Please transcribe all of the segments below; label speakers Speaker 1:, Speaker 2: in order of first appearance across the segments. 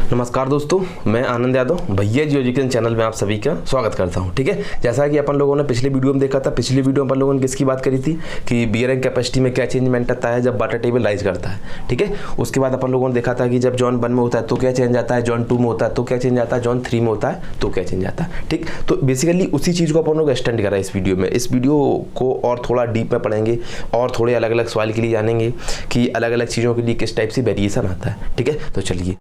Speaker 1: नमस्कार दोस्तों, मैं आनंद यादव भैया जी एजुकेशन चैनल में आप सभी का स्वागत करता हूं। ठीक है, जैसा कि अपन लोगों ने पिछले वीडियो में देखा था, पिछली वीडियो में अपन लोगों ने किसकी बात करी थी कि बियरिंग कैपेसिटी में क्या चेंजमेंट आता है जब वाटर टेबल राइज करता है। ठीक है, उसके बाद अपन लोगों ने देखा था कि जब जोन 1 में होता है तो क्या चेंज आता है, जोन 2 में होता है तो क्या चेंज आता है, जोन 3 में होता है तो क्या चेंज आता है। ठीक, तो बेसिकली उसी चीज़ को अपन लोग एक्सटेंड करा है इस वीडियो में। इस वीडियो को और थोड़ा डीप में पढ़ेंगे और थोड़े अलग अलग सवाल के लिए जानेंगे कि अलग अलग चीज़ों के लिए किस टाइप से वेरिएशन आता है। ठीक है, तो चलिए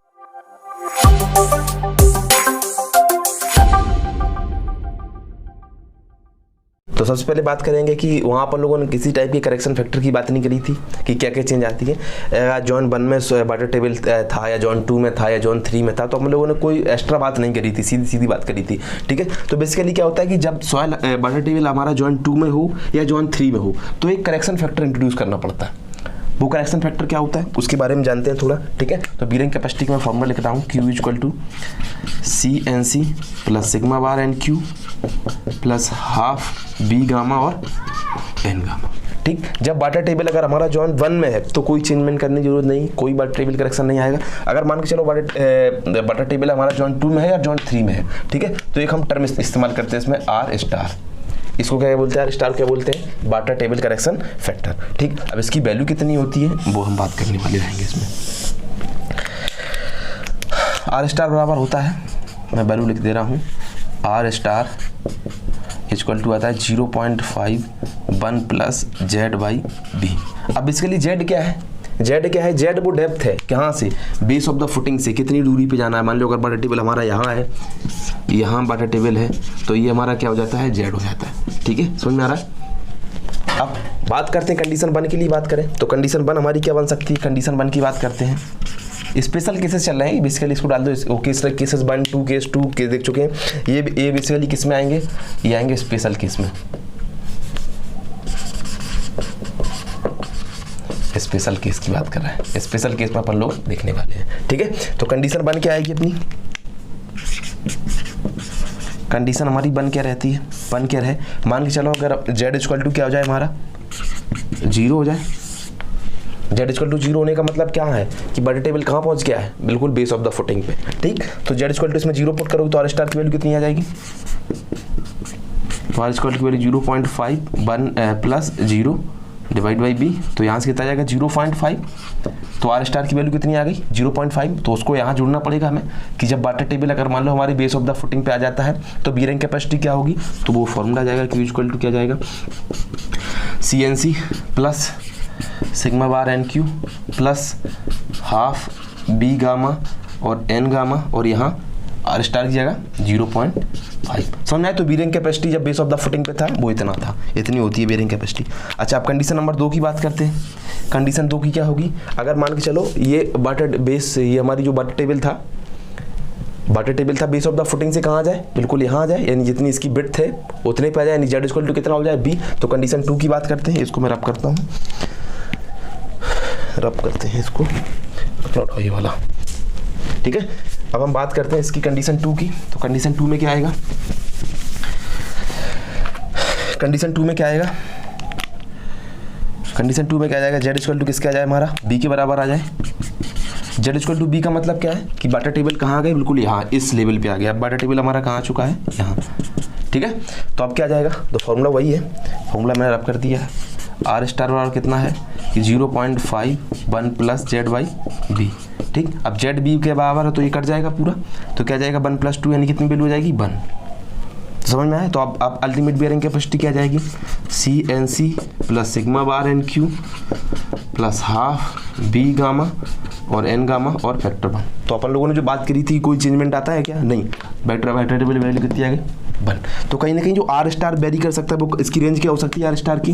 Speaker 1: तो सबसे पहले बात करेंगे कि वहाँ पर लोगों ने किसी टाइप की करेक्शन फैक्टर की बात नहीं करी थी कि क्या क्या चेंज आती है। जोन 1 में वाटर टेबल था या जोन 2 में था या जोन 3 में था, तो हम लोगों ने कोई एक्स्ट्रा बात नहीं करी थी, सीधी सीधी बात करी थी। ठीक है, तो बेसिकली क्या होता है कि जब सॉइल वाटर टेबल हमारा जोन 2 में हो या जोन 3 में हो तो एक करेक्शन फैक्टर इंट्रोड्यूस करना पड़ता है। वो करेक्शन फैक्टर क्या होता है उसके बारे में जानते हैं थोड़ा। ठीक है, तो बियरिंग कैपेसिटी का मैं फॉर्मूला लिखता हूँ, Q = CNC plus sigma bar N Q plus half B gamma और एन गामा। ठीक, जब वाटर टेबल अगर हमारा जोन 1 में है तो कोई चेंजमेंट करने की जरूरत नहीं, कोई वाटर टेबल करेक्शन नहीं आएगा। अगर मान के चलो वाटर टेबल हमारा जोन 2 में है या जोन 3 में है, ठीक है, तो एक हम टर्म इस्तेमाल करते हैं इसमें R*। इसको क्या बोलते हैं, R* क्या बोलते हैं, वाटर टेबल करेक्शन फैक्टर। ठीक, अब इसकी वैल्यू कितनी होती है वो हम बात करने वाले रहेंगे इसमें। R* बराबर होता है, मैं वैल्यू लिख दे रहा हूँ, R* = आता है 0.51 प्लस Z/B। अब इसके लिए Z क्या है, Z क्या है, Z वो डेप्थ है, कहाँ से, बेस ऑफ द फुटिंग से कितनी दूरी पे जाना है। मान लो अगर वाटर टेबल हमारा यहाँ है, यहाँ वाटर टेबल है, तो ये हमारा क्या हो जाता है, Z हो जाता है। ठीक है, समझ में आ रहा है। अब बात करते हैं कंडीशन 1 के लिए बात करें तो कंडीशन 1 हमारी क्या बन सकती है। कंडीशन 1 की बात करते हैं, स्पेशल केसेस चल रहे हैं, बेसिकली इसको डाल दो। केसेस 1, 2, केस 2 केस देख चुके हैं। ये बेसिकली किस में आएंगे, ये आएंगे स्पेशल केस में। स्पेशल केस की बात कर रहे हैं, स्पेशल केस में अपन लोग देखने वाले हैं। ठीक है, तो कंडीशन 1 क्या आएगी अपनी, कंडीशन हमारी 1 क्या रहती है, 1 क्या रहे, मान के चलो अगर Z = क्या हो जाए हमारा 0 हो जाए। Z = 0 होने का मतलब क्या है कि वाटर टेबल कहाँ पहुँच गया है, बिल्कुल बेस ऑफ द फुटिंग पे। ठीक, तो Z = इसमें 0 पुट करोगे तो R* की वैल्यू कितनी आ जाएगी, तो R* की value 0.51 plus 0 divide by B, तो यहाँ से कितना जाएगा 0.5, तो R* की वैल्यू कितनी आ गई 0.5। तो उसको यहाँ जोड़ना पड़ेगा हमें कि जब वाटर टेबल अगर मान लो हमारी बेस ऑफ द फुटिंग पे आ जाता है तो बियरिंग कैपेसिटी क्या होगी, तो वो फॉर्मूला जाएगा Q = क्या जाएगा, CNC plus sigma bar N Q plus half B gamma और एन गामा और यहाँ R* की जगह 0.5। समझ में आए। तो बियरिंग कैपेसिटी जब बेस ऑफ द फुटिंग पे था वो इतना था, इतनी होती है बियरिंग कैपेसिटी। अच्छा, अब कंडीशन नंबर 2 की बात करते हैं। कंडीशन 2 की क्या होगी, अगर मान के चलो ये वाटर बेस, ये हमारी जो वाटर टेबल था बेस ऑफ द फुटिंग से कहाँ आ जाए, बिल्कुल यहाँ आ जाए, यानी जितनी इसकी विड्थ है उतने पे आ जाए, यानी Z = कितना हो जाए B। तो कंडीशन 2 की बात करते हैं, इसको मैं रब करता हूँ, रब करते हैं इसको, प्लॉट ये वाला। ठीक है, अब हम बात करते हैं इसकी कंडीशन 2 की। तो कंडीशन 2 में क्या आएगा, कंडीशन 2 में क्या आएगा, कंडीशन 2 में क्या जाएगा, Z = किसका आ जाए हमारा B के बराबर आ जाए। Z = B का मतलब क्या है कि वाटर टेबल कहाँ आ गए, बिल्कुल यहाँ इस लेवल पे आ गया। अब वाटर टेबल हमारा कहाँ आ चुका है, यहाँ। ठीक है, तो अब क्या जाएगा, तो फॉर्मूला वही है, फॉर्मूला मैंने रब कर दिया है। R* बराबर कितना है कि 0.51 प्लस Z/B। ठीक, अब Z/B के बराबर है तो ये कट जाएगा पूरा, तो क्या जाएगा 1 + 2 यानी कितनी वैल्यू हो जाएगी 1। तो समझ में आए। तो अब अल्टीमेट बियरिंग कैपेसिटी क्या जाएगी, CNC plus sigma bar N Q plus half B gamma और एन गामा और फैक्टर 1। तो अपन लोगों ने जो बात करी थी कोई चेंजमेंट आता है क्या, नहीं, वाटर टेबल वैल्यू कितनी आ गई 1। तो कहीं ना कहीं जो R* वेरी कर सकता है वो इसकी रेंज क्या हो सकती है, R* की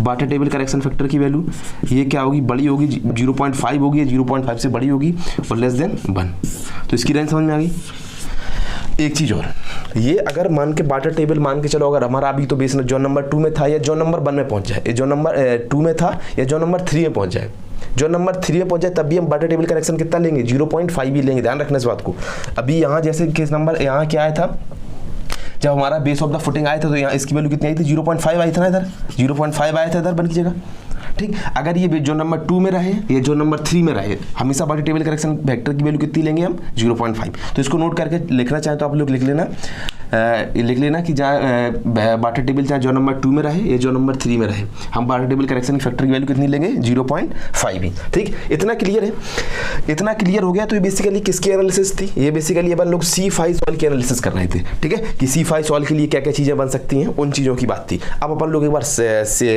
Speaker 1: वाटर टेबल करेक्शन फैक्टर की वैल्यू ये क्या होगी, बड़ी होगी 0.5 होगी, 0.5 से बड़ी होगी और लेस देन 1। तो इसकी रेंज समझ में आ गई। एक चीज़ और, ये अगर मान के वाटर टेबल मान के चलो अगर हमारा अभी तो बेस जोन नंबर 2 में था या जोन नंबर 1 में पहुंच जाए, जोन नंबर 2 में था या जोन नंबर 3 में पहुंच जाए, जोन नंबर 3 में पहुंच जाए तब भी हम वाटर टेबल करेक्शन कितना लेंगे 0.5 ही लेंगे, ध्यान रखना इस बात को। अभी यहाँ जैसे केस नंबर यहाँ क्या आया था, जब हमारा बेस ऑफ द फुटिंग आया था तो यहाँ इसकी वैल्यू कितनी आई थी 0.5 आई था ना, इधर 0.5 आया था इधर 1 की जगह। ठीक। अगर ये जोन नंबर 2 में रहे, ये जोन नंबर 3 में रहे, हमेशा बाटा टेबल करेक्शन वेक्टर की वैल्यू कितनी लेंगे हम 0.5। तो इसको नोट करके लिखना चाहें तो आप लोग लिख लेना कि जहाँ बाटा टेबल चाहे जोन नंबर 2 में रहे, ये जोन नंबर 3 में रहे, हम बाटा टेबल करेक्शन फैक्टर की वैल्यू कितनी लेंगे 0.5 ही। ठीक, इतना क्लियर है। इतना क्लियर हो गया। तो ये बेसिकली किसकी एनालिसिस थी? ये बेसिकली अपन लोग C5 सॉल्व की एनालिसिस कर रहे थे। ठीक है, कि C5 सॉल्व के लिए क्या क्या चीज़ें बन सकती हैं, उन चीज़ों की बात थी। अब अपन लोग एक बार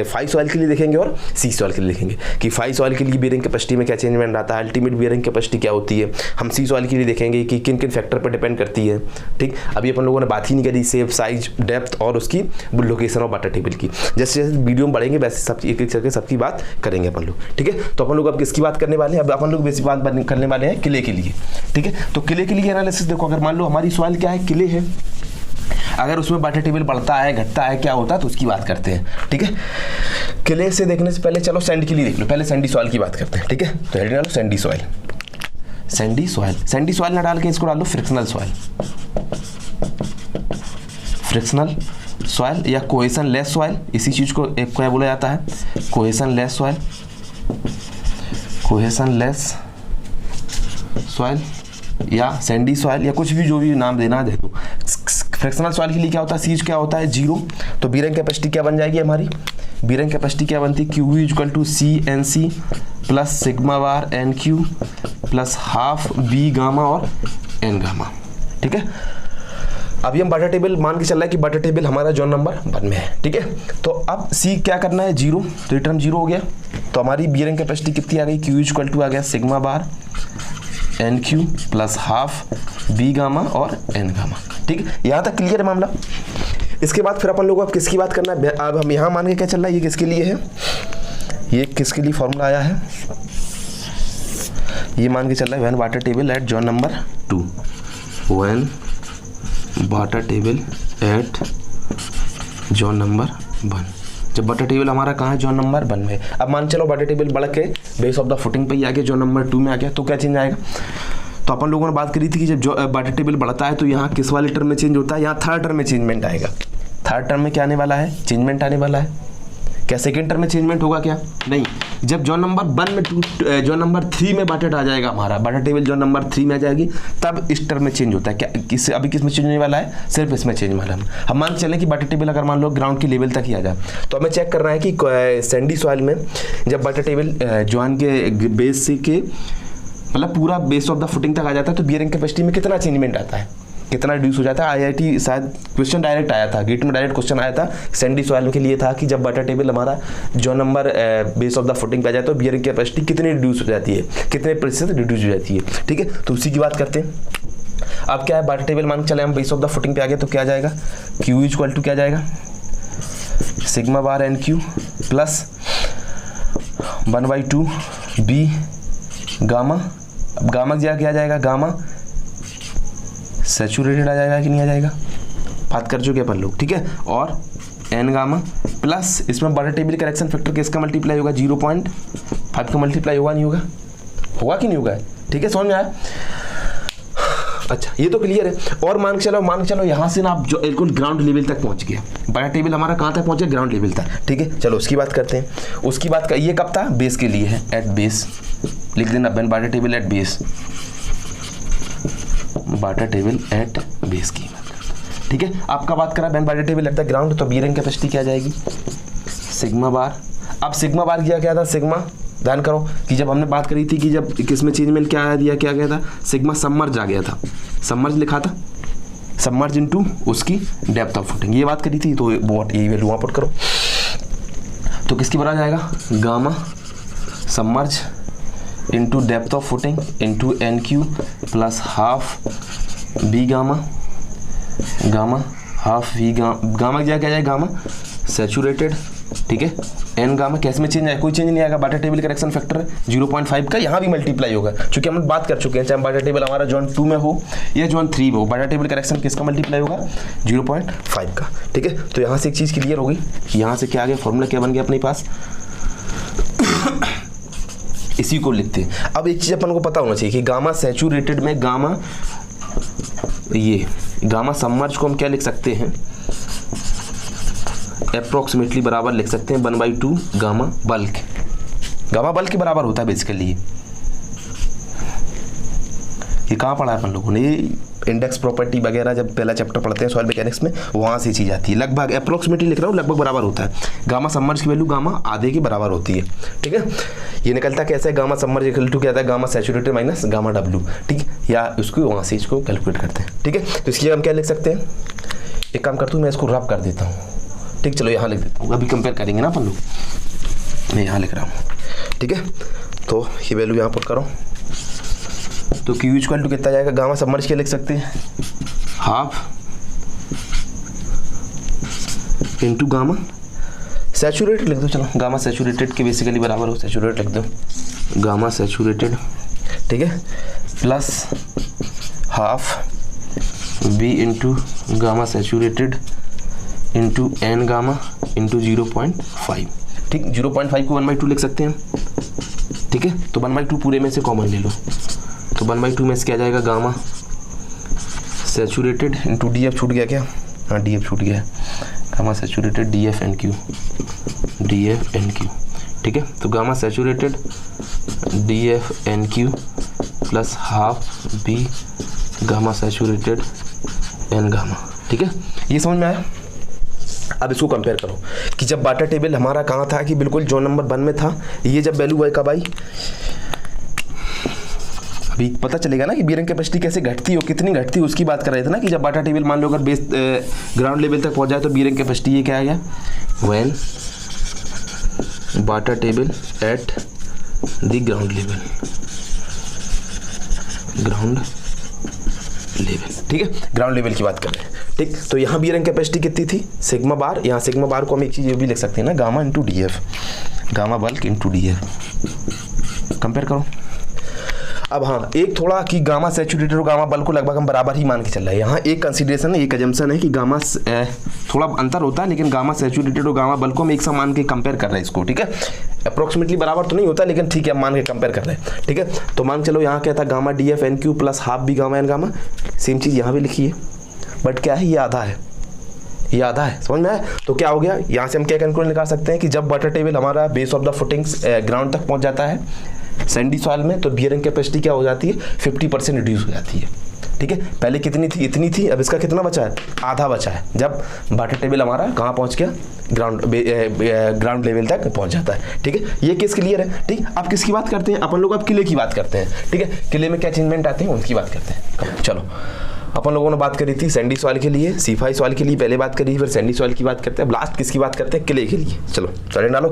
Speaker 1: 5 सॉल्व के लिए देखेंगे और C सॉल्व के लिए देखेंगे कि 5 सॉल्व के लिए बेयरिंग कैपेसिटी में क्या चेंजमेंट आता है, अल्टीमेट बेयरिंग कैपेसिटी क्या होती है। हम C सॉल्व के लिए देखेंगे कि किन किन फैक्टर पर डिपेंड करती है। ठीक, अभी अपन लोगों ने बात ही नहीं करी शेप, साइज, डेप्थ और उसकी लोकेशन ऑफ बाटा टेबल की। जैसे जैसे वीडियो में बढ़ेंगे वैसे सब एक एक करके सबकी बात करेंगे अपन लोग। ठीक है, तो अपन लोग अब किसकी बात करने वाले हैं? अब अपन लोग बेसिक बात करने वाले हैं किले के लिए। ठीक है, तो किले के लिए एनालिसिस देखो, अगर मान लो हमारी सवाल क्या है, किले है, अगर उसमें बाटा टेबल बढ़ता है घटता है क्या होता है तो उसकी बात करते हैं। ठीक है, किले से देखने से पहले चलो सैंड के लिए देख लो, पहले सैंडी सॉइल की बात करते हैं। ठीक है, तो हेडिंग डालो Sandy soil. Sandy soil, Sandy soil ना डाल के इसको डाल दो फ्रिक्शनल सॉइल। फ्रिक्शनल सॉइल या कोहेशन लेस सॉइल, इसी चीज को एक क्या बोला जाता है, cohesion less soil. Cohesion less soil या सैंडी सॉइल या कुछ भी जो भी नाम देना दे दो। फ्रिक्शनल सॉइल के लिए क्या होता है, सीज क्या होता है 0। तो बीयरिंग कैपेसिटी क्या बन जाएगी हमारी, बीयरिंग कैपेसिटी क्या बनती है, Q equal to CNC plus sigma bar NQ plus half B gamma और N गामा। ठीक है, अभी हम बाटा टेबल मान के चल रहा है कि बाटा टेबल हमारा जोन नंबर 1 में है। ठीक है, तो अब C क्या करना है 0, तो ये टर्म 0 हो गया। तो हमारी बीयरिंग कैपेसिटी कितनी आ गई, Q इक्वल टू आ गया sigma bar NQ plus half B gamma और N गामा। ठीक है, यहाँ तक क्लियर है मामला। इसके बाद फिर अपन लोगों को अब किसकी बात करना है, अब हम यहाँ मान के क्या चल रहा है, ये किसके लिए है, ये किसके लिए फॉर्मूला आया है, ये मान के चल रहा है व्हेन बाटा table at zone number 2, when बाटा टेबल एट जोन नंबर 1। जब बाटा टेबल हमारा कहाँ है, जोन नंबर 1 में। अब मान चलो बाटा टेबल बढ़ के बेस ऑफ द फुटिंग पे ही आ गया, जोन नंबर 2 में आ गया, तो क्या चेंज आएगा। तो अपन लोगों ने बात करी थी कि जब जो बाटा टेबल बढ़ता है तो यहाँ किस वाले टर्म में चेंज होता है, यहाँ थर्ड टर्म में चेंजमेंट आएगा। थर्ड टर्म में क्या आने वाला है, चेंजमेंट आने वाला है। क्या सेकेंड टर्म में चेंजमेंट होगा क्या, नहीं। जब जोन नंबर 1 में जोन नंबर 3 में बाटा आ जाएगा, हमारा बाटा टेबल जोन नंबर 3 में आ जाएगी, तब इस टर्म में चेंज होता है। क्या किससे, अभी किस में चेंज होने वाला है, सिर्फ इसमें चेंज वाला है। हम मान चलें कि बाटा टेबल अगर मान लो ग्राउंड की लेवल तक ही आ जाए, तो हमें चेक करना है कि सैंडी सॉइल में जब बाटा टेबल जोन के बेस से के मतलब पूरा बेस ऑफ द फुटिंग तक आ जाता है, तो बीयरिंग कैपेसिटी में कितना चेंजमेंट आता है, कितना रिड्यूस हो जाता है। IIT शायद क्वेश्चन डायरेक्ट आया था, गेट में डायरेक्ट क्वेश्चन आया था सैंडी सॉइल के लिए था कि जब बाटा टेबल हमारा जो number base of the footing पे आ जाए तो बीयरिंग कैपेसिटी कितनी रिड्यूस हो जाती है, कितने प्रतिशत रिड्यूस हो जाती है। ठीक है, तो उसी की बात करते हैं। अब क्या है, बाटा टेबल मान के चले हम बेस ऑफ द फुटिंग पे आ गए, तो क्या जाएगा, Q इक्वल टू क्या जाएगा sigma bar NQ plus 1/2 B gamma. अब गामा क्या आ जाएगा, गामा सैचुरेटेड आ जाएगा कि नहीं आ जाएगा, बात कर चुके अपन लोग। ठीक है, और N गामा प्लस इसमें बाटा टेबल करेक्शन फैक्टर किसका मल्टीप्लाई होगा, 0.5 का मल्टीप्लाई होगा नहीं होगा, होगा कि नहीं होगा। ठीक है, समझ में आया। अच्छा, ये तो क्लियर है। और मान के चलो यहाँ से ना आप जो बिल्कुल ग्राउंड लेवल तक पहुँच गया, बाटा टेबल हमारा कहाँ तक पहुँचे, ग्राउंड लेवल तक। ठीक है, चलो उसकी बात करते हैं। उसकी बात का ये कब था, बेस के लिए है, एट बेस लिख देना, व्हेन बाटा टेबल एट बेस, बाटा टेबल एट बेस की। ठीक है, आपका बात करा व्हेन बाटा टेबल एट द ग्राउंड, तो बीयरिंग कैपेसिटी क्या जाएगी, सिग्मा बार। अब सिग्मा बार क्या था, सिग्मा ध्यान करो कि जब हमने बात करी थी कि जब किसमें चेंजमेंट क्या आ दिया, क्या गया था, सिग्मा सबमर्ज आ गया था, सबमर्ज लिखा था, सबमर्ज इनटू उसकी डेप्थ ऑफ फुटिंग, ये बात करी थी। तो ये वैल्यू वहाँ पुट करो, तो किसकी बराबर जाएगा, gamma submerge into depth of footing into NQ plus half B gamma, gamma half V gamma क्या जाए, गामा सैचुरेटेड। ठीक है, N गामा कैसे में चेंज आएगा, कोई चेंज नहीं आएगा, बाटा टेबल करेक्शन फैक्टर 0.5 का यहाँ भी मल्टीप्लाई होगा, क्योंकि हम बात कर चुके हैं चाहे बाटा टेबल हमारा जोन 2 में हो या जोन 3 में हो, बाटा टेबल करेक्शन किसका मल्टीप्लाई होगा, 0.5 का। ठीक है, तो यहाँ से एक चीज़ क्लियर हो गई, यहाँ से क्या आ गया, फॉर्मूला क्या बन गया अपने पास, इसी को लिखते हैं। अब एक चीज़ अपन को पता होना चाहिए कि गामा सैचुरेटेड में गामा, ये गामा सबमर्ज को हम क्या लिख सकते हैं, अप्रोक्सीमेटली बराबर लिख सकते हैं 1/2 गामा बल्क। गामा बल्क के बराबर होता है बेसिकली। ये कहाँ पढ़ा है अपन लोगों ने, इंडेक्स प्रॉपर्टी वगैरह जब पहला चैप्टर पढ़ते हैं सॉइल मैकेनिक्स में, वहाँ से चीज़ आती है। लगभग अप्रोक्सीमेटली लिख रहा हूँ, लगभग बराबर होता है। गामा सबमर्ज की वैल्यू गामा आधे की बराबर होती है, ठीक है। ये निकलता कैसे है, गामा सबमर्ज इक्वल टू क्या आता है, gamma saturated minus gamma W, ठीक है, या उसको वहाँ से इसको कैलकुलेट करते हैं, ठीक है। तो इसके लिए हम क्या लिख सकते हैं, एक काम करता हूँ मैं इसको रब कर देता हूँ, ठीक, चलो यहाँ लिख देता हूँ, अभी कंपेयर करेंगे ना अपन लोग। मैं यहाँ लिख रहा हूँ, ठीक है। तो ये वैल्यू यहाँ पुट करो, तो Q इक्वल टू कितना जाएगा, गामा सबमर्ज के लिख सकते हैं हाफ इंटू गामा सैचुरेटेड लिख दो, चलो गामा सैचुरेटेड के बेसिकली बराबर हो, सैचुरेटेड लिख दो, गामा सैचुरेटेड, ठीक है, plus half B into gamma saturated into N gamma into 0.5, ठीक। 0.5 को 1/2 लिख सकते हैं, ठीक है। तो 1/2 पूरे में से कॉमन ले लो, तो 1/2 में से क्या जाएगा, gamma saturated into D F छूट गया क्या, हाँ डी एफ छूट गया, gamma saturated D F N Q, ठीक है। तो gamma saturated D F N Q plus half B gamma saturated N gamma, ठीक है। ये समझ में आया। अब इसको कंपेयर करो कि जब वाटर टेबल हमारा कहाँ था, कि बिल्कुल जोन नंबर 1 में था, ये जब वैल्यू है कब आई, अभी पता चलेगा ना कि बीयरिंग कैपेसिटी कैसे घटती हो, कितनी घटती है, उसकी बात कर रहे थे ना, कि जब वाटर टेबल मान लो अगर बेस ग्राउंड लेवल तक पहुंच जाए तो बीयरिंग कैपेसिटी ये क्या आ गया, when water table at the ground level, ठीक है, ग्राउंड लेवल की बात कर रहे हैं, ठीक। तो यहाँ बीयरिंग कैपेसिटी कितनी थी, सिग्मा बार, यहाँ सिग्मा बार को हम एक चीज़ ये भी लिख सकते हैं ना, gamma into D F, gamma bulk into D F, compare करो। अब हाँ, एक थोड़ा कि गामा सैचुरेटेड और गामा बल्क को लगभग हम बराबर ही मान के चल रहे हैं। यहाँ एक कंसीडरेशन है, एक अजम्पशन है कि गामा थोड़ा अंतर होता है, लेकिन गामा सैचुरेटेड और गामा बल्क को हम एक सा मान के कंपेयर कर रहे हैं इसको, ठीक है। अप्रोक्सीमेटली बराबर तो नहीं होता, लेकिन ठीक है, हम मान के कंपेयर कर रहे हैं, ठीक है। तो मान चलो यहाँ क्या था, gamma D F N Q plus half B gamma N gamma, same चीज़ यहाँ भी लिखी है, बट क्या है, ये आधा है, ये आधा है, समझ में आया। तो क्या हो गया, यहाँ से हम क्या कंक्लूजन निकाल सकते हैं कि जब वाटर टेबल हमारा base of the footings ground तक पहुँच जाता है सैंडी सॉइल में, तो बीयरिंग कैपेसिटी क्या हो जाती है, 50% रिड्यूस हो जाती है, ठीक है। पहले कितनी थी, इतनी थी, अब इसका कितना बचा है, आधा बचा है, जब वाटर टेबल हमारा कहाँ पहुँच गया, ग्राउंड लेवल तक पहुँच जाता है, ठीक है। ये केस क्लियर है, ठीक। अब किसकी बात करते हैं अपन लोग, अब किले की बात करते हैं, ठीक है। किले में क्या चेंजमेंट आते हैं उनकी बात करते हैं। चलो, अपन लोगों ने बात करी थी सैंडी सॉइल के लिए, C5 सॉइल के लिए पहले बात करी, फिर सैंडी सॉइल की बात करते हैं, अब लास्ट किसकी बात करते हैं, किले के लिए। चलो चले डालो,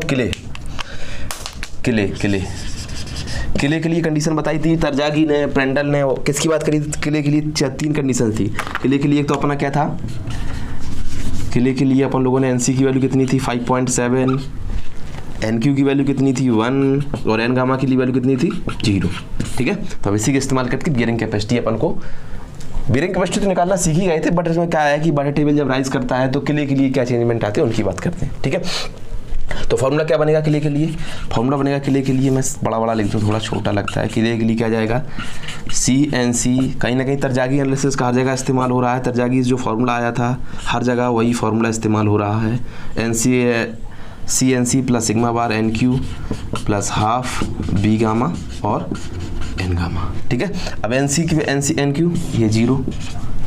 Speaker 1: किले के लिए कंडीशन बताई थी तरजागी ने, प्रेंडल ने, किसकी बात करी, किले के लिए 3 कंडीशन थी। किले के लिए एक तो अपना क्या था, किले के लिए अपन लोगों ने एनसी की वैल्यू कितनी थी 5.7, एनक्यू की वैल्यू कितनी थी 1, और एन गामा की वैल्यू कितनी थी 0, ठीक है। तो अब इसी का इस्तेमाल करके बीयरिंग कैपेसिटी अपन को, बीयरिंग कैपेसिटी तो निकालना सीख ही गए थे, बट इसमें क्या है कि वाटर टेबल जब राइज करता है तो किले के लिए क्या चेंजमेंट आते हैं उनकी बात करते हैं, ठीक है। तो फॉर्मूला क्या बनेगा किले के लिए, फॉर्मूला बनेगा किले के लिए, मैं बड़ा लिख दूँ, थोड़ा छोटा लगता है। किले के लिए क्या जाएगा, CNC, कहीं ना कहीं तरजागी एनालिसिस का हर जगह इस्तेमाल हो रहा है, तरजागी जो फार्मूला आया था हर जगह वही फार्मूला इस्तेमाल हो रहा है, CNC plus sigma bar NQ plus half B gamma और एन गामा, ठीक है। अब NQ ये 0,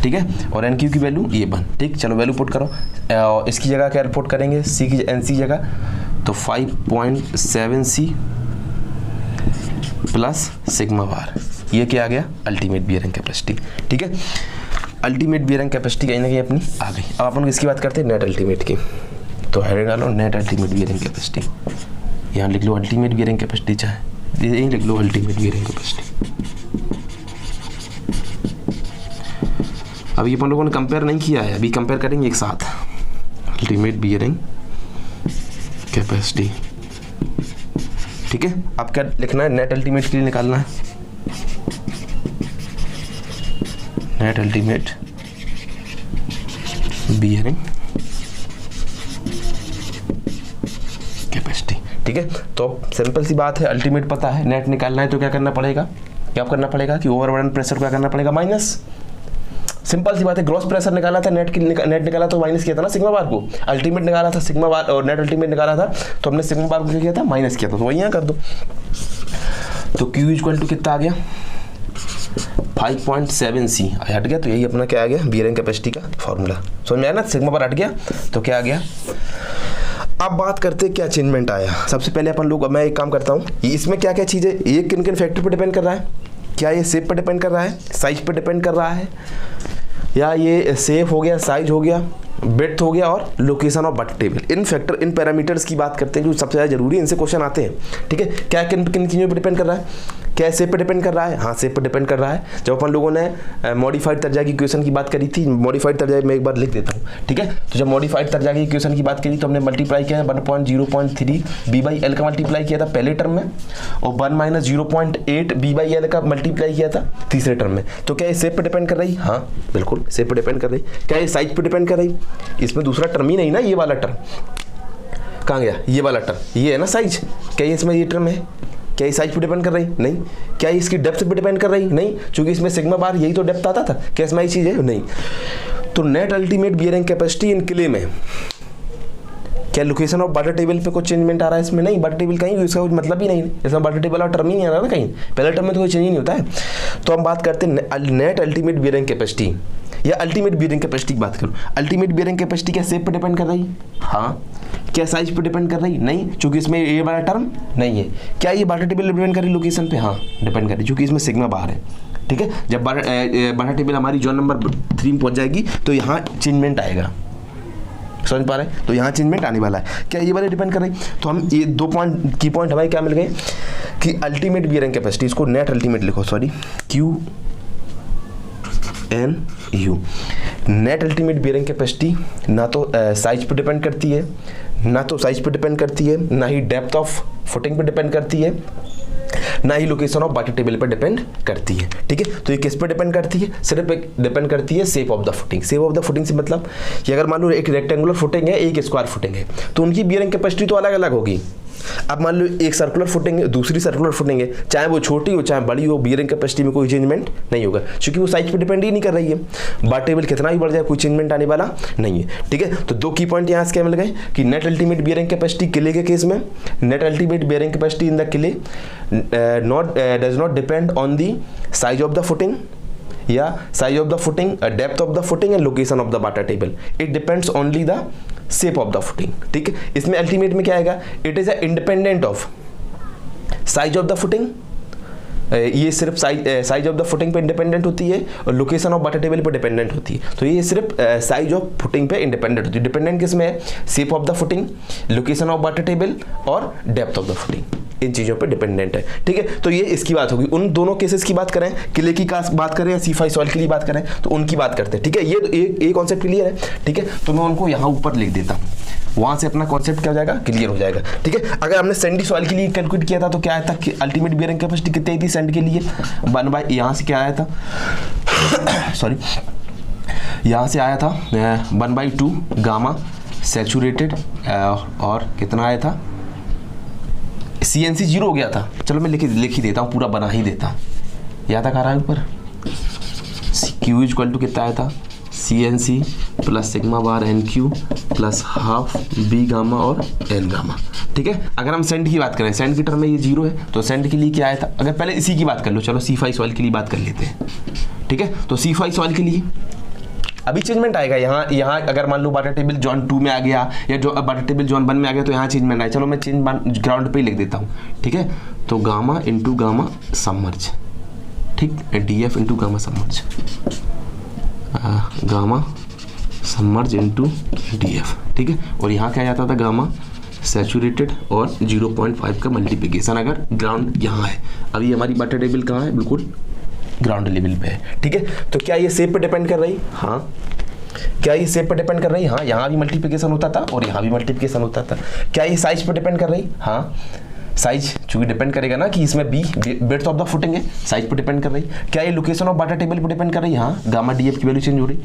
Speaker 1: ठीक है, और NQ की वैल्यू ये 1, ठीक। चलो वैल्यू पुट करो, इसकी जगह क्या पुट करेंगे, C की NC जगह, तो 5.7C प्लस सिग्मा बार, ये क्या आ गया, अल्टीमेट बीयरिंग कैपेसिटी, ठीक है। अल्टीमेट बीयरिंग कैपेसिटी कहीं ना कहीं अपनी आ गई। अब अपन किसकी बात करते हैं, नेट अल्टीमेट की, तो हेड डालो नेट अल्टीमेट बीयरिंग कैपेसिटी, यहाँ लिख लो अल्टीमेट बीयरिंग कैपेसिटी, चाहे यहीं लिख लो अल्टीमेट बीयरिंग कैपेसिटी। अभी अपन लोगों ने कंपेयर नहीं किया है, अभी कंपेयर करेंगे एक साथ, अल्टीमेट बीयरिंग कैपेसिटी, ठीक है। अब क्या लिखना है, नेट अल्टीमेट के लिए निकालना है, नेट अल्टीमेट बीयरिंग कैपेसिटी, ठीक है। तो सिंपल सी बात है, अल्टीमेट पता है, नेट निकालना है तो क्या करना पड़ेगा, कि ओवरबर्डन प्रेशर को क्या करना पड़ेगा, माइनस सिंपल सी बात है, ग्रॉस प्रेशर निकाला था, नेट निकाला तो माइनस किया था ना सिग्मा बार को, अल्टीमेट निकाला था सिग्मा बार और नेट अल्टीमेट निकाला था तो हमने सिग्मा बार को क्या किया था, माइनस किया था, तो वही यहाँ कर दो। तो Q इक्वल टू कितना आ गया 5.7 C हट गया, तो यही अपना क्या आ गया बियरिंग कैपेसिटी का फॉर्मूला। समझ में आया ना, सिग्मा बार हट गया तो क्या आ गया। अब बात करते हैं क्या चेंजमेंट आया। सबसे पहले अपन लोग, मैं एक काम करता हूँ, इसमें क्या क्या चीज़ें, ये किन किन फैक्टर पर डिपेंड कर रहा है, क्या ये शेप पर डिपेंड कर रहा है, साइज पर डिपेंड कर रहा है, या ये शेप हो गया, साइज हो गया, ब्रेड्थ हो गया और location of butter table. In factor, in parameters की बात करते हैं जो सबसे ज़्यादा जरूरी है, इनसे क्वेश्चन आते हैं। ठीक है, क्या किन किन चीज़ों पर डिपेंड कर रहा है, क्या शेप पे डिपेंड कर रहा है, हाँ शेप पे डिपेंड कर रहा है। जब अपन लोगों ने मॉडिफाइड तर्जा की इक्वेशन की बात करी थी, मॉडिफाइड तर्जा में एक बार लिख देता हूँ, ठीक है। तो जब मॉडिफाइड तर्जा की इक्वेशन की बात करी तो हमने मल्टीप्लाई किया 1.0.3 B/L का मल्टीप्लाई किया था पहले टर्म में, और 1 - 0.8 B/L का मल्टीप्लाई किया था तीसरे टर्म में। तो क्या ये शेप पे डिपेंड कर रही, हाँ बिल्कुल शेप पे डिपेंड कर रही। क्या ये साइज पे डिपेंड कर रही, इसमें दूसरा टर्म ही नहीं ना, ये वाला टर्म कहाँ गया, ये वाला टर्म, ये है ना साइज, क्या ये इसमें ये टर्म है, क्या ये साइज पे डिपेंड कर रही, नहीं। क्या ये इसकी डेप्थ पे डिपेंड कर रही, नहीं, क्योंकि इसमें सिग्मा बार यही तो डेप्थ आता था, क्या इसमें ये चीज़ है, नहीं। तो नेट अल्टीमेट बियरिंग कैपेसिटी इन क्ले में क्या लोकेशन ऑफ बटर टेबल पे कोई चेंजमेंट आ रहा है इसमें, नहीं, बटर टेबल कहीं इसका कुछ मतलब ही नहीं, इसमें बटर टेबल और टर्म ही नहीं आ रहा ना कहीं, पहले टर्म में तो कोई चेंज ही नहीं होता है। तो हम बात करते हैं नेट अल्टीमेट बियरिंग कैपेसिटी या अल्टीमेट बियरिंग कैपेसिटी की बात करूँ। अल्टीमेट बियरिंग कैपेसिटी क्या शेप पे डिपेंड कर रही, हाँ। क्या साइज पे डिपेंड कर रही, नहीं, क्योंकि इसमें ये वाला टर्म नहीं है। क्या ये बटर टेबल डिपेंड कर रही लोकेशन पे, हाँ डिपेंड कर रही, क्योंकि इसमें सिग्मा बाहर है। ठीक है, जब बटर टेबल हमारी जोन नंबर 3 में पहुंच जाएगी तो यहाँ चेंजमेंट आएगा, समझ पा रहे हैं, तो यहाँ चेंजमेंट आने वाला है। क्या ये वाले डिपेंड कर रही, तो हम ये 2 पॉइंट की पॉइंट हमारे क्या मिल गए कि अल्टीमेट बियरिंग कैपेसिटी, इसको नेट अल्टीमेट लिखो, sorry QNU, net ultimate bearing capacity ना तो साइज पे डिपेंड करती है, ना तो साइज पे डिपेंड करती है, ना ही डेप्थ ऑफ फुटिंग पे डिपेंड करती है, ना ही लोकेशन ऑफ बटर टेबल पर डिपेंड करती है। ठीक है, तो ये किस पे डिपेंड करती है, सिर्फ डिपेंड करती है shape of the footing. Shape of the footing से मतलब कि अगर मान लो एक रेक्टेंगुलर फुटिंग है, एक स्क्वायर फुटिंग है, तो उनकी बियरिंग कैपेसिटी तो अलग अलग होगी। अब मान लो एक सर्कुलर फुटिंग है, दूसरी सर्कुलर फुटिंग है, चाहे वो छोटी हो चाहे बड़ी हो, बियरिंग कैपेसिटी में कोई चेंजमेंट नहीं होगा, क्योंकि वो साइज पे डिपेंड ही नहीं कर रही है। बटर टेबल कितना ही बढ़ जाए कोई चेंजमेंट आने वाला नहीं है। ठीक है, तो 2 की पॉइंट यहाँ से क्या मिल गए कि नेट अल्टीमेट बियरिंग कैपेसिटी किले के केस में, net ultimate bearing capacity in the clay does not depend on the size of the footing या size of the footing, depth of the footing and location of the water table, it depends only the shape of the footing. ठीक है, इसमें ultimate में क्या आएगा, it is independent of size of the footing, ये सिर्फ size of the footing पे independent होती है और लोकेशन ऑफ बटर टेबल पे डिपेंडेंट होती है। तो ये सिर्फ साइज ऑफ फुटिंग पे इंडिपेंडेंट होती है। डिपेंडेंट किसमें है, shape of the footing, location of butter table और डेप्थ ऑफ द फुटिंग, इन चीज़ों पे डिपेंडेंट है। ठीक है, तो ये इसकी बात होगी। उन दोनों केसेस की बात करें, किले की बात करें या C5 सॉइल के लिए बात करें, तो उनकी बात करते हैं। ठीक है, ये कॉन्सेप्ट क्लियर है। ठीक है, तो मैं उनको यहाँ ऊपर लिख देता हूँ, वहाँ से अपना कॉन्सेप्ट क्या हो जाएगा, क्लियर हो जाएगा। ठीक है, अगर हमने सैंडी सॉइल के लिए कैलकुलेट किया था तो क्या आया था कि अल्टीमेट बियरिंग कैपेसिटी कितनी थी सैंड के लिए, 1/, यहाँ से क्या आया था सॉरी, यहाँ से आया था 1/2 गामा सैचुरेटेड, और कितना आया था, CNC 0 हो गया था। चलो मैं लिख ही देता हूँ, पूरा बना ही देता हूँ, यहाँ तक आ रहा है ऊपर। Q इक्वल टू कितना आया था, CNC plus sigma bar NQ plus half B gamma और N गामा। ठीक है, अगर हम सेंड की बात करें, सेंड की टर्म में ये 0 है, तो सेंड के लिए क्या आया था, अगर पहले इसी की बात कर लो, चलो C5 सॉइल के लिए बात कर लेते हैं। ठीक है, तो C5 सॉइल के लिए अभी चेंजमेंट आएगा, यहाँ अगर मान लो बटर टेबल जोन 2 में आ गया या जो बटर टेबल जोन 1 में आ गया, तो यहाँ चेंजमेंट आया। चलो मैं चेंज ग्राउंड पे ही लिख देता हूँ। ठीक है, तो गामा इंटू गामा सबमर्ज, ठीक, DF into gamma submerge, gamma submerge into DF। ठीक है, और यहाँ क्या जाता था, गामा सैचुरेटेड और 0.5 का मल्टीप्लिकेशन अगर ग्राउंड यहाँ है। अभी हमारी बटर टेबल कहाँ है, बिल्कुल ग्राउंड लेवल पे है। ठीक है, तो क्या ये शेप पे डिपेंड कर रही, हाँ। क्या ये शेप पे डिपेंड कर रही, हाँ, यहाँ भी मल्टीप्लिकेशन होता था और यहाँ भी मल्टीप्लिकेशन होता था। क्या ये साइज पे डिपेंड कर रही, हाँ, साइज चूंकि डिपेंड करेगा ना कि इसमें B breadth of the footing है, साइज पे डिपेंड कर रही। क्या ये लोकेशन ऑफ बटर टेबल पे डिपेंड कर रही, हाँ, गामा DF की वैल्यू चेंज हो रही।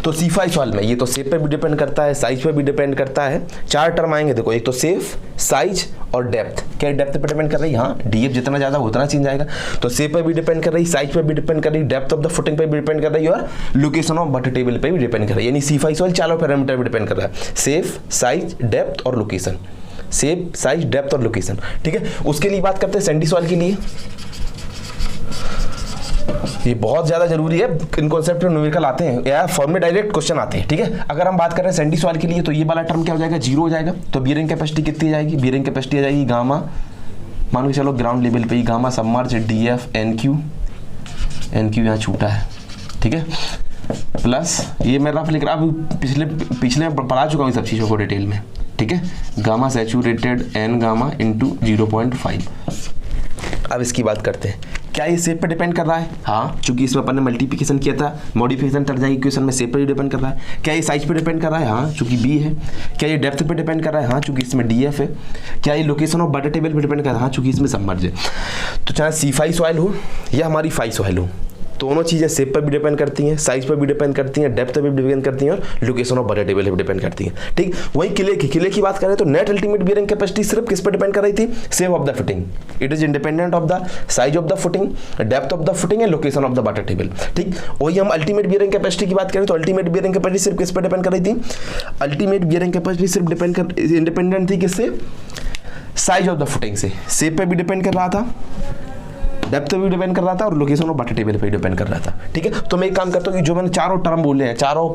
Speaker 1: तो C5 सॉइल में ये तो शेप पे भी डिपेंड करता है, साइज पे भी डिपेंड करता है। 4 टर्म आएंगे देखो, एक तो शेप, साइज और डेप्थ। क्या डेप्थ पे डिपेंड कर रही है? हाँ, डीएफ जितना ज़्यादा उतना चेंज आएगा। तो शेप पे भी डिपेंड कर रही, साइज पे भी डिपेंड कर रही, डेप्थ ऑफ द फुटिंग पे भी डिपेंड कर रही है और लोकेशन ऑफ वाटर टेबल पे भी डिपेंड कर रही है। यानी C5 सॉइल 4 पैरामीटर पे डिपेंड कर रहा है, शेप, साइज, डेप्थ और लोकेशन। शेप, साइज, डेप्थ और लोकेशन, ठीक है। उसके लिए बात करते हैं सैंडी सॉइल के लिए। ये बहुत ज़्यादा जरूरी है, इन कॉन्सेप्ट में न्यूमेरिकल आते हैं या फॉर्म में डायरेक्ट क्वेश्चन आते हैं, ठीक है। अगर हम बात कर रहे हैं सैंडी सॉइल के लिए तो ये वाला टर्म क्या हो जाएगा? 0 हो जाएगा। तो बियरिंग कैपेसिटी कितनी जाएगी? बियरिंग कैपेसिटी आ जाएगी गामा, मान के चलो ग्राउंड लेवल पे ही गामा सबमर्ज DF NQ यहाँ छूटा है, ठीक है, प्लस ये मैं रफ लिख रहा हूँ, पिछले में पढ़ा चुका हूँ सब चीज़ों को डिटेल में, ठीक है। Gamma saturated N gamma into 0.5। अब इसकी बात करते हैं, क्या ये शेप पे डिपेंड कर रहा है? हाँ, चूंकि इसमें अपन ने मल्टीप्लिकेशन किया था, मॉडिफिकेशन कर जाएगी इक्वेशन में, शेप पे डिपेंड कर रहा है। क्या ये साइज पे डिपेंड कर रहा है? हाँ, चूंकि B है। क्या ये डेप्थ पे डिपेंड कर रहा है? हाँ, चूंकि इसमें DF है। क्या ये लोकेशन ऑफ वाटर टेबल पे डिपेंड कर रहा है? हाँ, चूंकि इसमें सबमर्ज है। तो चाहे C5 सॉइल हो या हमारी 5 सॉइल हो, दोनों चीज़ें शेप पर भी डिपेंड करती हैं, साइज पर भी डिपेंड करती हैं, डेप्थ पर भी डिपेंड करती हैं और लोकेशन ऑफ वाटर टेबल पर भी डिपेंड करती हैं, ठीक। वही किले की बात करें तो नेट अल्टीमेट बियरिंग कैपेसिटी सिर्फ किस पर डिपेंड कर रही थी? Shape of the footing. It is independent of the size of the footing, depth of the footing and location of the water table, ठीक। वही हम अल्टीमेट बियरिंग कैपेसिटी की बात करें तो अल्टीमेट बियरिंग कैपेसिटी सिर्फ किस पर डिपेंड कर रही थी? अल्टीमेट बियरिंग कैपेसिटी सिर्फ इंडिपेंडेंट थी किससे? साइज ऑफ द फुटिंग से। शेप पे भी डिपेंड कर रहा था, डेप्थ पे भी डिपेंड कर रहा था और लोकेशन ऑफ वाटर टेबल पे डिपेंड कर रहा था, ठीक है। तो मैं एक काम करता हूँ कि जो मैंने चारों टर्म बोले हैं, चारों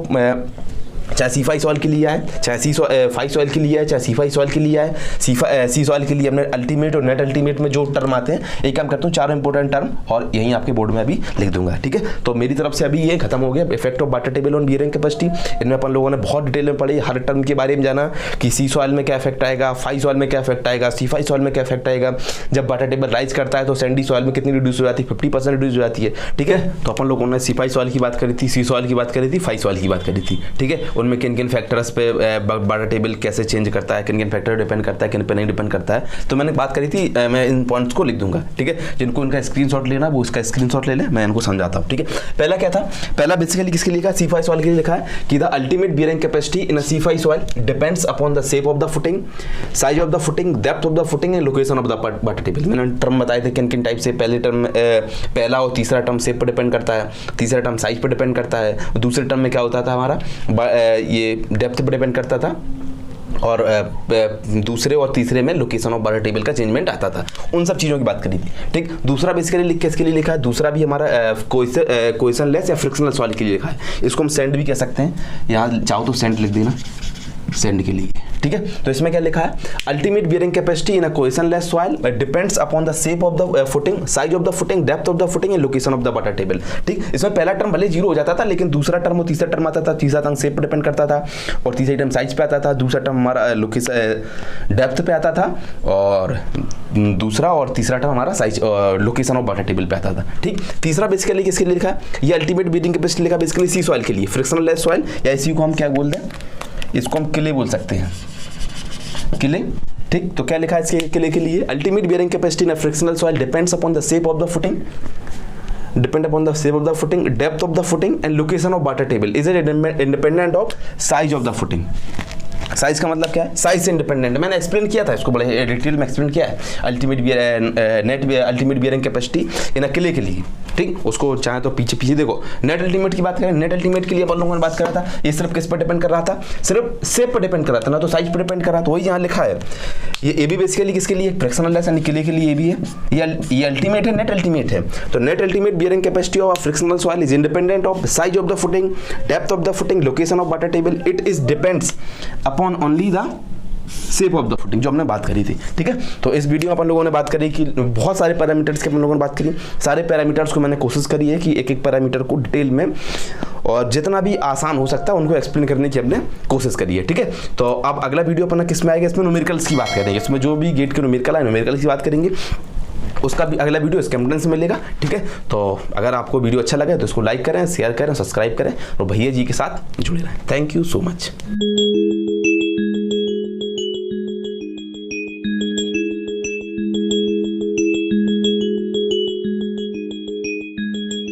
Speaker 1: चाहे C5 सॉइल के लिए है, चाहे C5 सॉइल के लिए है, चाहे C5 सॉइल के लिए है, C सॉइल के लिए हमने अल्टीमेट और नेट अल्टीमेट में जो टर्म आते हैं, एक काम करता हूँ चारों इंपॉर्टेंट टर्म और यहीं आपके बोर्ड में अभी लिख दूंगा, ठीक है। तो मेरी तरफ से अभी ये खत्म हो गया, effect of water table on bearing capacity. इनमें अपन लोगों ने बहुत डिटेल में पढ़ी, हर टर्म के बारे में जाना कि C सॉइल में क्या इफेक्ट आएगा, 5 सॉइल में क्या इफेक्ट आएगा, C5 सॉइल में क्या इफेक्ट आएगा। जब वाटर टेबल राइज करता है तो सैंडी सॉइल में कितनी रिड्यूस हो जाती है? 50% रिड्यूस हो जाती है, ठीक है। तो अपन लोगों ने C5 सॉइल की बात करी थी, C सॉइल की बात करी थी, 5 सॉइल की बात करी थी, ठीक है। उनमें किन किन फैक्टर्स पे वाटर टेबल कैसे चेंज करता है, किन किन फैक्टर डिपेंड करता है, किन पे नहीं डिपेंड करता है, तो मैंने बात करी थी। मैं इन पॉइंट्स को लिख दूंगा, ठीक है। जिनको इनका स्क्रीनशॉट लेना वो उसका स्क्रीनशॉट ले ले, मैं इनको समझाता हूँ, ठीक है। पहला क्या था? पहला बेसिकली किसके लिए लिखा? C5 सॉइल के लिए लिखा है कि the ultimate bearing capacity in a C5 soil depends upon the shape of the footing, size of the footing, depth of the footing and location of the water table. मैंने term बताए थे किन किन टाइप से। पहले term पहला और तीसरा टर्म शेप पर डिपेंड करता है, तीसरा टर्म साइज पर डिपेंड करता है, दूसरे टर्म में क्या होता था हमारा, ये डेप्थ पर डिपेंड करता था और दूसरे और तीसरे में लोकेशन ऑफ वाटर टेबल का चेंजमेंट आता था। उन सब चीज़ों की बात करी थी, ठीक। दूसरा बेसिकली लिख के इसके लिए लिखा है, दूसरा भी हमारा कोहेजनलेस या फ्रिक्शनल सॉइल के लिए लिखा है। इसको हम सैंड भी कह सकते हैं, यहाँ चाहो तो सैंड लिख देना सैंड के लिए, ठीक है। तो इसमें क्या लिखा है? Ultimate bearing capacity in a cohesionless soil depends upon the shape of the footing, size of the footing, depth of the footing and location of the water table, ठीक। इसमें पहला टर्म भले 0 हो जाता था, लेकिन दूसरा टर्म और तीसरा टर्म आता था। तीसरा टर्म शेप पर डिपेंड करता था और तीसरा टर्म साइज पे आता था, दूसरा टर्म हमारा डेप्थ पे आता था और दूसरा और तीसरा टर्म हमारा size location of water table पे आता था, ठीक। तीसरा बेसिकली किसके लिए लिखा है? ये अल्टीमेट बियरिंग कैपेसिटी लिखा बेसिकली C सॉइल के लिए, फ्रिक्शनलेस सॉइल, या इसी को हम क्या बोल दें, इसको हम किले बोल सकते हैं, किले, ठीक। तो क्या लिखा है इसके किले के लिए? Ultimate bearing capacity in a frictional soil depends upon the shape of the footing, depend upon the shape of the footing, depth of the footing and location of water table is independent of size of the footing। Size का मतलब क्या है? Size से independent. मैंने explain किया था इसको, बड़े डिटेल में एक्सप्लेन किया है। अल्टीमेट बियरिंग कैपेसिटी इन अकेले के लिए, ठीक। उसको चाहे तो पीछे देखो। नेट अल्टीमेट की बात करें, नेट अल्टीमेट के लिए अपन लोगों ने बात करा था, ये सिर्फ किस पर डिपेंड कर रहा था? सिर्फ शेप पर डिपेंड कर रहा था, ना तो साइज पर डिपेंड कर रहा था। वही यहाँ लिखा है। ये भी बेसिकली किसके लिए? फ्रिक्शनलेस यानी किले के लिए ये भी है। ये अल्टीमेट है, नेट अल्टीमेट है। तो net ultimate bearing capacity of frictional soil is independent of size of the footing, depth of the footing, location of water table. It is depends upon only the shape of the footing, जो हमने बात करी थी, ठीक है। तो इस video में अपन लोगों ने बात करी कि बहुत सारे पैरामीटर्स के अपन लोगों ने बात करी। सारे पैरामीटर्स को मैंने कोशिश करी है कि एक एक पैरामीटर को डिटेल में और जितना भी आसान हो सकता है उनको एक्सप्लेन करने की हमने कोशिश करी है, ठीक है। तो अब अगला वीडियो अपना किस में आएगा? इसमें न्यूमेरिकल्स की बात करेंगे। इसमें जो भी गेट के न्यूमेरिकल है, न्यूमेरिकल्स की बात करेंगे। उसका भी अगला वीडियो इसके एम्बुलेंस में मिलेगा, ठीक है। तो अगर आपको वीडियो अच्छा लगे तो इसको लाइक करें, शेयर करें, सब्सक्राइब करें और भैया जी के साथ जुड़े रहें। Thank you so much.